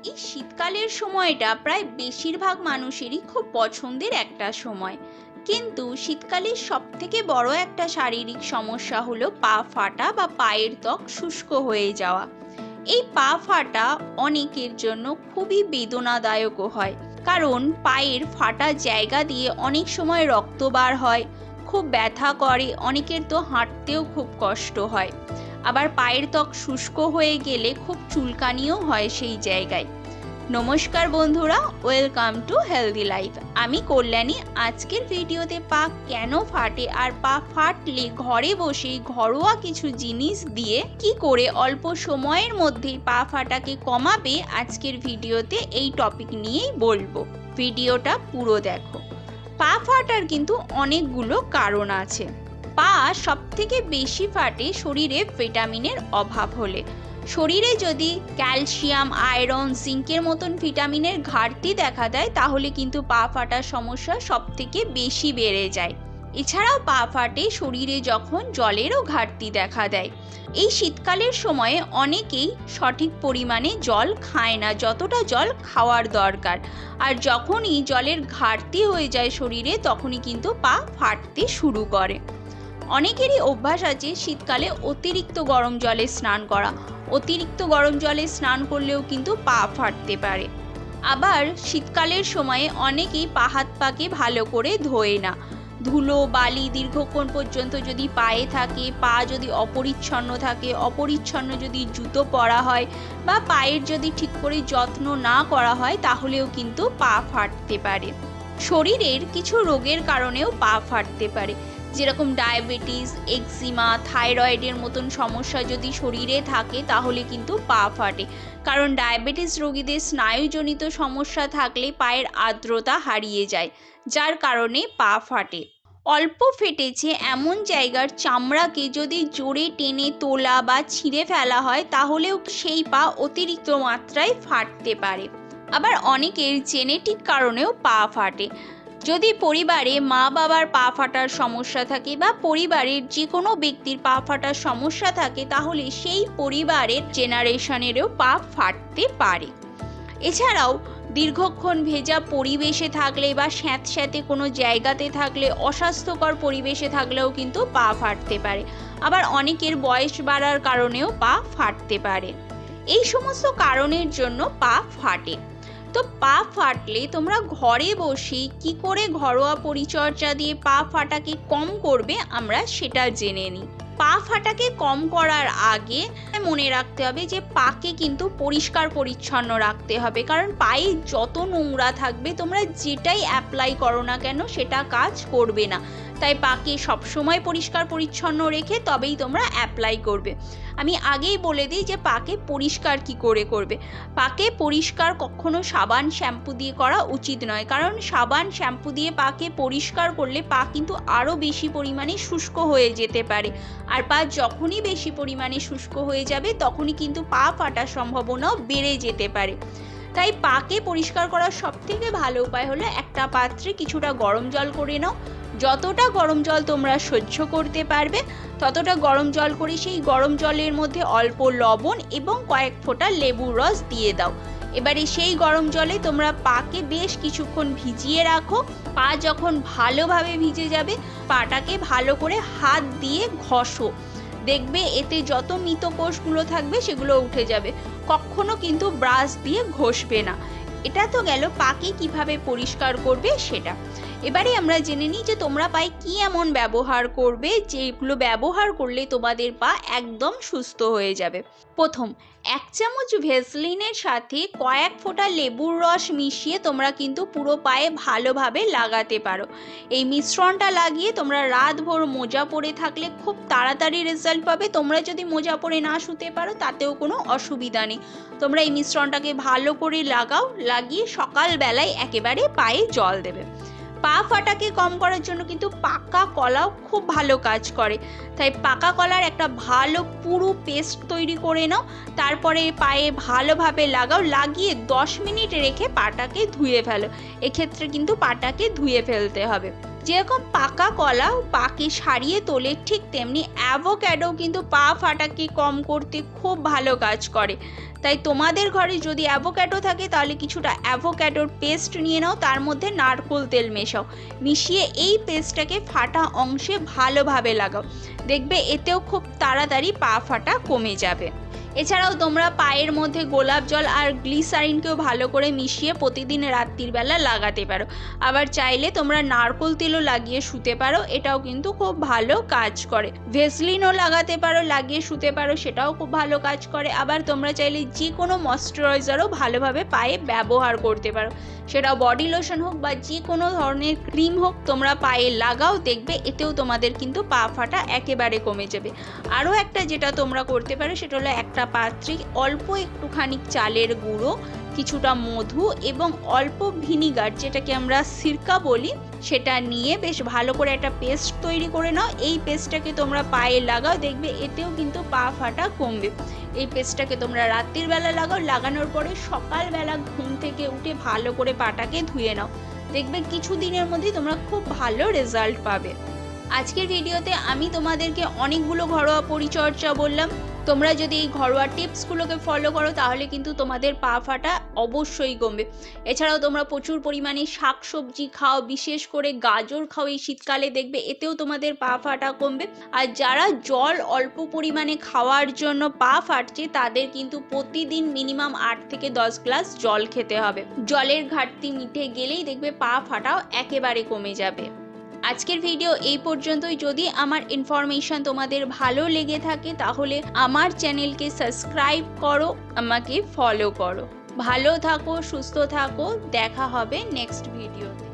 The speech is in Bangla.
এই শীতকালের সময়টা প্রায় বেশিরভাগ মানুষেরই খুব পছন্দের একটা সময়। কিন্তু শীতকালের সবথেকে বড় একটা শারীরিক সমস্যা হলো পা ফাটা বা পায়ের ত্বক শুষ্ক হয়ে যাওয়া। এই পা ফাটা অনেকের জন্য খুবই বেদনাদায়কও হয়, কারণ পায়ের ফাটা জায়গা দিয়ে অনেক সময় রক্ত বার হয়, খুব ব্যথা করে, অনেকের তো হাঁটতেও খুব কষ্ট হয়। আবার পায়ের ত্বক শুষ্ক হয়ে গেলে খুব চুলকানিও হয় সেই জায়গায়। নমস্কার বন্ধুরা, ওয়েলকাম টু হেলদি লাইফ। আমি কল্যাণী। আজকের ভিডিওতে পা কেন ফাটে আর পা ফাটলে ঘরে বসেই ঘরোয়া কিছু জিনিস দিয়ে কি করে অল্প সময়ের মধ্যেই পা ফাটাকে কমাবে, আজকের ভিডিওতে এই টপিক নিয়েই বলবো। ভিডিওটা পুরো দেখো। পা ফাটার কিন্তু অনেকগুলো কারণ আছে। পা সবথেকে বেশি ফাটে শরীরে ভিটামিনের অভাব হলে। শরীরে যদি ক্যালসিয়াম, আয়রন, জিঙ্কের মতন ভিটামিনের ঘাটতি দেখা দেয়, তাহলে কিন্তু পা ফাটার সমস্যা সবথেকে বেশি বেড়ে যায়। এছাড়াও পা ফাটে শরীরে যখন জলেরও ঘাটতি দেখা দেয়। এই শীতকালের সময়ে অনেকেই সঠিক পরিমাণে জল খায় না, যতটা জল খাওয়ার দরকার। আর যখনই জলের ঘাটতি হয়ে যায় শরীরে, তখনই কিন্তু পা ফাটতে শুরু করে। অনেকেরই অভ্যাস আছে শীতকালে অতিরিক্ত গরম জলে স্নান করা। অতিরিক্ত গরম জলে স্নান করলেও কিন্তু পা ফাটতে পারে। আবার শীতকালের সময়ে অনেকেই পা হাত পাকে ভালো করে ধোয় না। ধুলো বালি দীর্ঘক্ষণ পর্যন্ত যদি পায়ে থাকে, পা যদি অপরিচ্ছন্ন থাকে, অপরিচ্ছন্ন যদি জুতো পরা হয় বা পায়ের যদি ঠিক করে যত্ন না করা হয়, তাহলেও কিন্তু পা ফাটতে পারে। শরীরের কিছু রোগের কারণেও পা ফাটতে পারে, যেরকম ডায়াবেটিস, এক্সিমা, থাইরয়েডের মতন সমস্যা যদি শরীরে থাকে, তাহলে কিন্তু পা ফাটে। কারণ ডায়াবেটিস রোগীদের স্নায়ুজনিত সমস্যা থাকলে পায়ের আর্দ্রতা হারিয়ে যায়, যার কারণে পা ফাটে। অল্প ফেটেছে এমন জায়গার চামড়াকে যদি জোরে টেনে তোলা বা ছিঁড়ে ফেলা হয়, তাহলেও সেই পা অতিরিক্ত মাত্রায় ফাটতে পারে। আবার অনেকের জেনেটিক কারণেও পা ফাটে। যদি পরিবারে মা বাবার পা ফাটার সমস্যা থাকে বা পরিবারের যে কোনো ব্যক্তির পা ফাটার সমস্যা থাকে, তাহলে সেই পরিবারের জেনারেশনেরও পা ফাটতে পারে। এছাড়াও দীর্ঘক্ষণ ভেজা পরিবেশে থাকলে বা স্যাঁতস্যাঁতে কোনো জায়গাতে থাকলে, অস্বাস্থ্যকর পরিবেশে থাকলেও কিন্তু পা ফাটতে পারে। আবার অনেকের বয়স বাড়ার কারণেও পা ফাটতে পারে। এই সমস্ত কারণের জন্য পা ফাটে। তো পা ফাটলে তোমরা ঘরে বসে কি করে ঘরোয়া পরিচর্যা দিয়ে পা ফাটাকে কম করবে, আমরা সেটা জেনে নিই। পা ফাটাকে কম করার আগে মনে রাখতে হবে যে পাকে কিন্তু পরিষ্কার পরিচ্ছন্ন রাখতে হবে, কারণ পায়ে যত নোংরা থাকবে তোমরা যেটাই অ্যাপ্লাই করো না কেন সেটা কাজ করবে না। তাই পাকে সবসময় পরিষ্কার পরিচ্ছন্ন রেখে তবেই তোমরা অ্যাপ্লাই করবে। আমি আগেই বলে দিই যে পাকে পরিষ্কার কি করে করবে। পাকে পরিষ্কার কখনো সাবান শ্যাম্পু দিয়ে করা উচিত নয়, কারণ সাবান শ্যাম্পু দিয়ে পাকে পরিষ্কার করলে পা কিন্তু আরও বেশি পরিমাণে শুষ্ক হয়ে যেতে পারে। আর পা যখনই বেশি পরিমাণে শুষ্ক হয়ে যাবে, তখনই কিন্তু পা ফাটার সম্ভাবনাও বেড়ে যেতে পারে। তাই পাকে পরিষ্কার করার সবথেকে ভালো উপায় হলো একটা পাত্রে কিছুটা গরম জল করে নাও। যতটা গরম জল তোমরা সহ্য করতে পারবে, ততটা গরম জল করে সেই গরম জলের মধ্যে অল্প লবণ এবং কয়েক ফোঁটা লেবুর রস দিয়ে দাও। এবারে সেই গরম জলে তোমরা পাকে বেশ কিছুক্ষণ ভিজিয়ে রাখো। পা যখন ভালোভাবে ভিজে যাবে, পাটাকে ভালো করে হাত দিয়ে ঘষো। দেখবে এতে যত মৃত কোষগুলো থাকবে সেগুলো উঠে যাবে। কখনো কিন্তু ব্রাশ দিয়ে ঘষবে না। এটা তো গেল পাকে কিভাবে পরিষ্কার করবে সেটা। এবারে আমরা জেনে নিই যে তোমরা পায়ে কি এমন ব্যবহার করবে যেগুলো ব্যবহার করলে তোমাদের পা একদম সুস্থ হয়ে যাবে। প্রথম, 1 চামচ ভেসলিনের সাথে কয়েক ফোঁটা লেবুর রস মিশিয়ে তোমরা কিন্তু পুরো পায়ে ভালোভাবে লাগাতে পারো। এই মিশ্রণটা লাগিয়ে তোমরা রাতভর মোজা পরে থাকলে খুব তাড়াতাড়ি রেজাল্ট পাবে। তোমরা যদি মোজা পরে না শুতে পারো, তাতেও কোনো অসুবিধা নেই। তোমরা এই মিশ্রণটাকে ভালো করে লাগাও, লাগিয়ে সকালবেলায় একেবারে পায়ে জল দেবে। পা ফাটাকে কম করার জন্য কিন্তু পাকা কলাও খুব ভালো কাজ করে। তাই পাকা কলার একটা ভালো পুরো পেস্ট তৈরি করে নাও, তারপরে পায়ে ভালোভাবে লাগাও, লাগিয়ে 10 মিনিট রেখে পাটাকে ধুয়ে ফেলো। এক্ষেত্রে কিন্তু পাটাকে ধুয়ে ফেলতে হবে। যেরকম পাকা কলা পাকে সারিয়ে তোলে, ঠিক তেমনি অ্যাভোক্যাডো কিন্তু পা ফাটাকে কম করতে খুব ভালো কাজ করে। তাই তোমাদের ঘরে যদি অ্যাভোক্যাডো থাকে তাহলে কিছুটা অ্যাভোক্যাডোর পেস্ট নিয়ে নাও, তার মধ্যে নারকেল তেল মেশাও, মিশিয়ে এই পেস্টটাকে ফাটা অংশে ভালোভাবে লাগাও, দেখবে এতেও খুব তাড়াতাড়ি পা ফাটা কমে যাবে। এছাড়াও তোমরা পায়ের মধ্যে গোলাপ জল আর গ্লিসারিনকেও ভালো করে মিশিয়ে প্রতিদিন রাত্রির বেলা লাগাতে পারো। আবার চাইলে তোমরা নারকেল তেলও লাগিয়ে শুতে পারো, এটাও কিন্তু খুব ভালো কাজ করে। ভেসলিনও লাগাতে পারো, লাগিয়ে শুতে পারো, সেটাও খুব ভালো কাজ করে। আবার তোমরা চাইলে যে কোনো ময়শ্চারাইজারও ভালোভাবে পায়ে ব্যবহার করতে পারো, সেটা বডি লোশন হোক বা যে কোনো ধরনের ক্রিম হোক, তোমরা পায়ে লাগাও, দেখবে এতেও তোমাদের কিন্তু পা ফাটা একেবারে কমে যাবে। আরও একটা যেটা তোমরা করতে পারো সেটা হলো একটা পাত্রে অল্প একটুখানি চালের গুঁড়ো, কিছুটা মধু এবং অল্প ভিনিগার, যেটাকে আমরা সিরকা বলি, সেটা নিয়ে বেশ ভালো করে একটা পেস্ট তৈরি করে নাও। এই পেস্টটাকে তোমরা পায়ে লাগাও, দেখবে এতেও কিন্তু পা ফাটা কমবে। এই পেস্টটাকে তোমরা রাত্রির বেলা লাগাও, লাগানোর পরে সকালবেলা ঘুম থেকে উঠে ভালো করে পাটাকে ধুয়ে নাও, দেখবে কিছু দিনের মধ্যেই তোমরা খুব ভালো রেজাল্ট পাবে। আজকের ভিডিওতে আমি তোমাদেরকে অনেকগুলো ঘরোয়া পরিচর্যা বললাম। তোমরা যদি এই ঘরোয়া টিপসগুলোকে ফলো করো তাহলে কিন্তু তোমাদের পা ফাটা অবশ্যই কমবে। এছাড়াও তোমরা প্রচুর পরিমাণে শাকসবজি খাও, বিশেষ করে গাজর খাও এই শীতকালে, দেখবে এতেও তোমাদের পা ফাটা কমবে। আর যারা জল অল্প পরিমাণে খাওয়ার জন্য পা ফাটছে তাদের কিন্তু প্রতিদিন মিনিমাম 8 থেকে 10 গ্লাস জল খেতে হবে। জলের ঘাটতি মিটে গেলেই দেখবে পা ফাটাও একেবারে কমে যাবে। আজকের ভিডিও এই পর্যন্তই। যদি আমার ইনফরমেশন তোমাদের ভালো লেগে থাকে তাহলে আমার চ্যানেলকে সাবস্ক্রাইব করো, আমাকে ফলো করো। ভালো থাকো, সুস্থ থাকো, দেখা হবে নেক্সট ভিডিওতে।